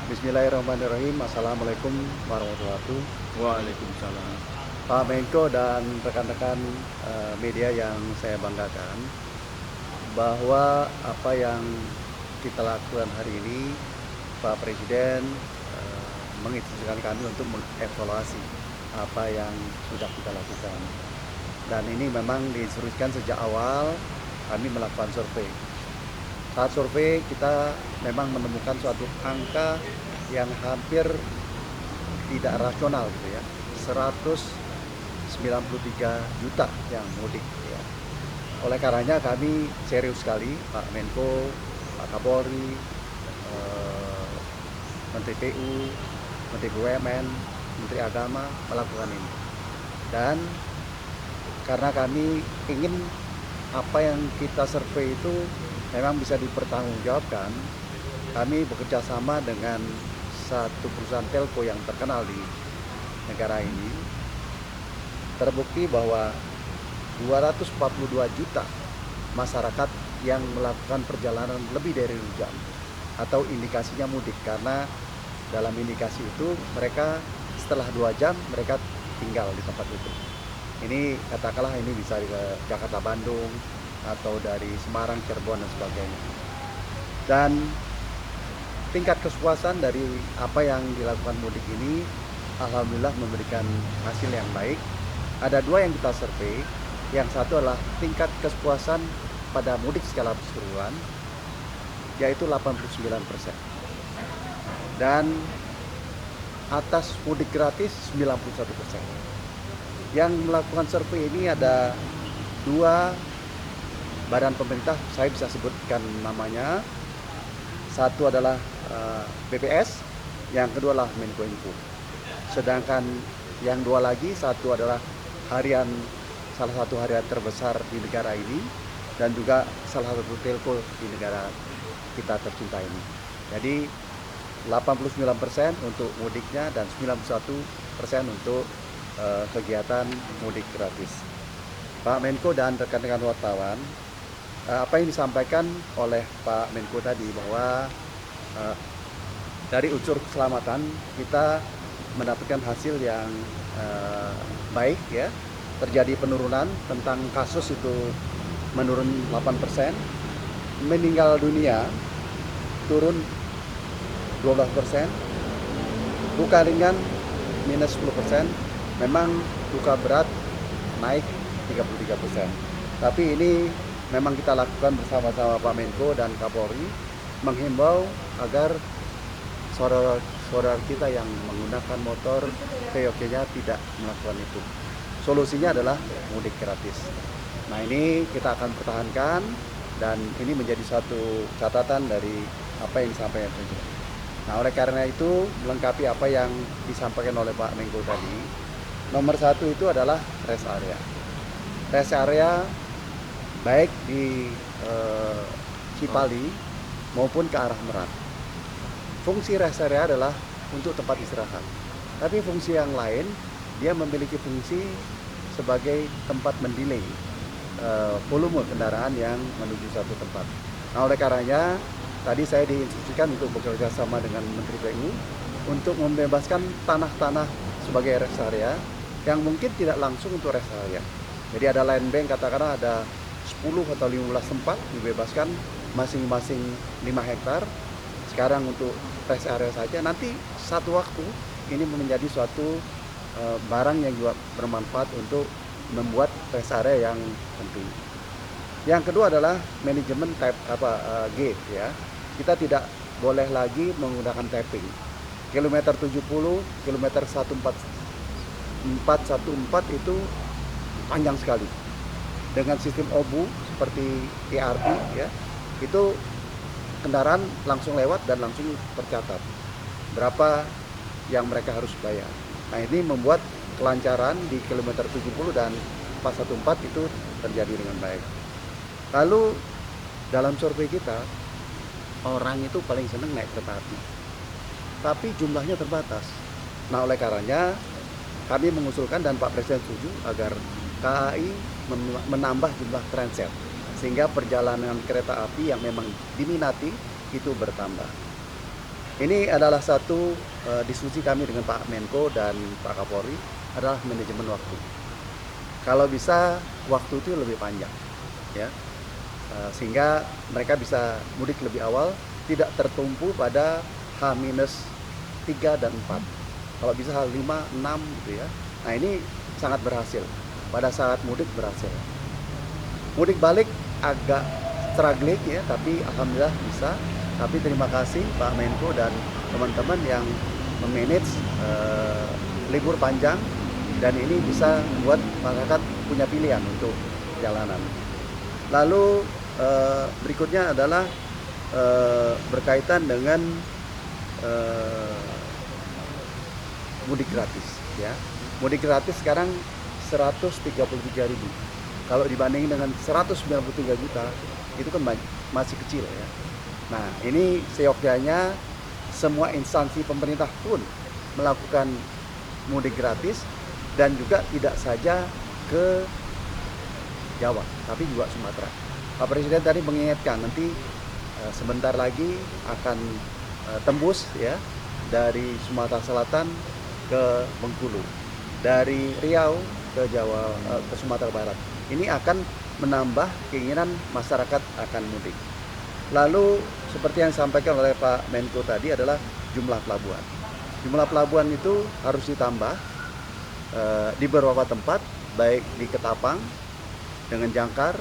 Bismillahirrahmanirrahim. Assalamualaikum warahmatullahi wabarakatuh. Waalaikumsalam. Pak Menko dan rekan-rekan media yang saya banggakan, bahwa apa yang kita lakukan hari ini, Pak Presiden menginstruksikan kami untuk mengevaluasi apa yang sudah kita lakukan. Dan ini memang diinstruksikan sejak awal kami melakukan survei. Saat survei kita memang menemukan suatu angka yang hampir tidak rasional gitu ya, 193 juta yang mudik ya. Oleh karenanya kami serius sekali, Pak Menko, Pak Kapolri, Menteri PU, Menteri BUMN, Menteri Agama melakukan ini. Dan karena kami ingin apa yang kita survei itu memang bisa dipertanggungjawabkan, kami bekerja sama dengan satu perusahaan telco yang terkenal di negara ini. Terbukti bahwa 242 juta masyarakat yang melakukan perjalanan lebih dari 2 jam atau indikasinya mudik, karena dalam indikasi itu mereka setelah 2 jam mereka tinggal di tempat itu. Ini katakanlah ini bisa ke Jakarta Bandung atau dari Semarang Cirebon dan sebagainya. Dan tingkat kepuasan dari apa yang dilakukan mudik ini alhamdulillah memberikan hasil yang baik. Ada dua yang kita survei. Yang satu adalah tingkat kepuasan pada mudik secara keseluruhan, yaitu 89%. Dan atas mudik gratis 91%. Yang melakukan survei ini ada dua badan pemerintah, saya bisa sebutkan namanya. Satu adalah BPS, yang kedua adalah Menkominfo. Sedangkan yang dua lagi, satu adalah salah satu harian terbesar di negara ini, dan juga salah satu telco di negara kita tercinta ini. Jadi 89% untuk mudiknya dan 91% untuk kegiatan mudik gratis. Pak Menko dan rekan-rekan wartawan, apa yang disampaikan oleh Pak Menko tadi bahwa dari unsur keselamatan kita mendapatkan hasil yang baik ya. Terjadi penurunan, tentang kasus itu menurun 8%, meninggal dunia turun 12%, luka ringan minus 10%, memang luka berat naik 33%. Tapi ini memang kita lakukan bersama-sama Pak Menko dan Kapolri, menghimbau agar saudara-saudara kita yang menggunakan motor seyogyanya tidak melakukan itu. Solusinya adalah mudik gratis. Nah, ini kita akan pertahankan, dan ini menjadi satu catatan dari apa yang disampaikan Presiden. Nah, oleh karena itu, melengkapi apa yang disampaikan oleh Pak Menko tadi, nomor satu itu adalah rest area. Rest area baik di Cipali maupun ke arah Merak. Fungsi rest area adalah untuk tempat istirahat. Tapi fungsi yang lain, dia memiliki fungsi sebagai tempat mendelay volume kendaraan yang menuju satu tempat. Nah, oleh karenanya tadi saya diinstruksikan untuk bekerja sama dengan Menteri PU untuk membebaskan tanah-tanah sebagai rest area yang mungkin tidak langsung untuk rest area. Jadi ada land bank, katakanlah ada 10 atau 15 tempat dibebaskan masing-masing 5 hektar. Sekarang untuk rest area saja, nanti satu waktu ini menjadi suatu barang yang juga bermanfaat untuk membuat rest area yang penting. Yang kedua adalah manajemen gate ya. Kita tidak boleh lagi menggunakan tapping. Kilometer 70, kilometer 414 itu panjang sekali. Dengan sistem OBU seperti ERP ya, itu kendaraan langsung lewat dan langsung tercatat berapa yang mereka harus bayar. Nah, ini membuat kelancaran di kilometer 70 dan 414 itu terjadi dengan baik. Lalu dalam survei kita, orang itu paling senang naik kereta api, tapi jumlahnya terbatas. Nah, oleh karenanya kami mengusulkan dan Pak Presiden setuju agar KAI menambah jumlah transit, sehingga perjalanan kereta api yang memang diminati itu bertambah. Ini adalah satu diskusi kami dengan Pak Menko dan Pak Kapolri adalah manajemen waktu. Kalau bisa waktu itu lebih panjang, ya, sehingga mereka bisa mudik lebih awal, tidak tertumpu pada H-3 dan 4. Kalau bisa H5, 6 gitu ya. Nah ini sangat berhasil. Pada saat mudik berhasil. Mudik balik agak struggling ya, tapi alhamdulillah bisa. Tapi terima kasih Pak Menko dan teman-teman yang memanage libur panjang, dan ini bisa membuat masyarakat punya pilihan untuk jalanan. Lalu berikutnya adalah berkaitan dengan mudik gratis ya. Mudik gratis sekarang 133.000. Kalau dibandingin dengan 193 juta itu kan masih kecil ya. Nah, ini seyogyanya semua instansi pemerintah pun melakukan mudik gratis, dan juga tidak saja ke Jawa, tapi juga Sumatera. Pak Presiden tadi mengingatkan nanti sebentar lagi akan tembus ya dari Sumatera Selatan ke Bengkulu, dari Riau ke Jawa, ke Sumatera Barat. Ini akan menambah keinginan masyarakat akan mudik. Lalu seperti yang disampaikan oleh Pak Menko tadi adalah jumlah pelabuhan. Jumlah pelabuhan itu harus ditambah di beberapa tempat, baik di Ketapang dengan Jangkar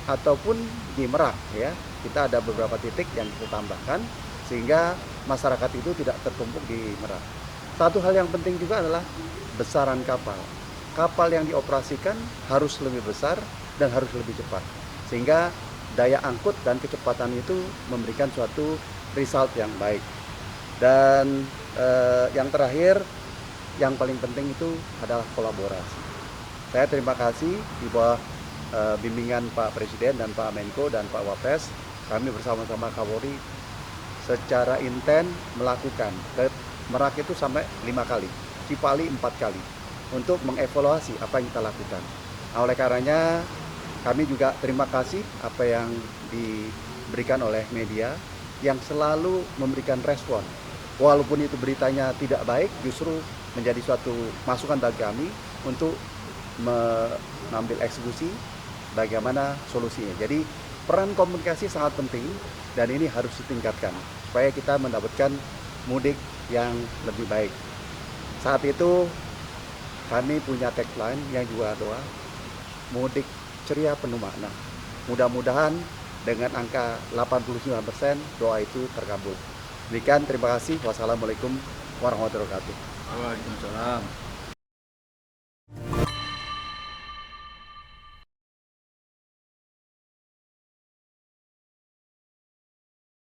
ataupun di Merak ya. Kita ada beberapa titik yang kita tambahkan sehingga masyarakat itu tidak tertumpuk di Merak. Satu hal yang penting juga adalah besaran kapal. Kapal yang dioperasikan harus lebih besar dan harus lebih cepat, sehingga daya angkut dan kecepatan itu memberikan suatu result yang baik. Dan yang terakhir, yang paling penting itu adalah kolaborasi. Saya terima kasih di bawah bimbingan Pak Presiden dan Pak Menko dan Pak Wapres, kami bersama-sama Kapolri secara intens melakukan ke Merak itu sampai 5 kali, Cipali 4 kali, untuk mengevaluasi apa yang kita lakukan. Nah, oleh karenanya kami juga terima kasih apa yang diberikan oleh media yang selalu memberikan respon. Walaupun itu beritanya tidak baik, justru menjadi suatu masukan bagi kami untuk mengambil eksekusi bagaimana solusinya. Jadi peran komunikasi sangat penting dan ini harus ditingkatkan supaya kita mendapatkan mudik yang lebih baik. Saat itu kami punya tagline yang juga doa, mudik ceria penuh makna. Mudah-mudahan dengan angka 89% doa itu terkabul. Demikian, terima kasih. Wassalamualaikum warahmatullahi wabarakatuh. Waalaikumsalam.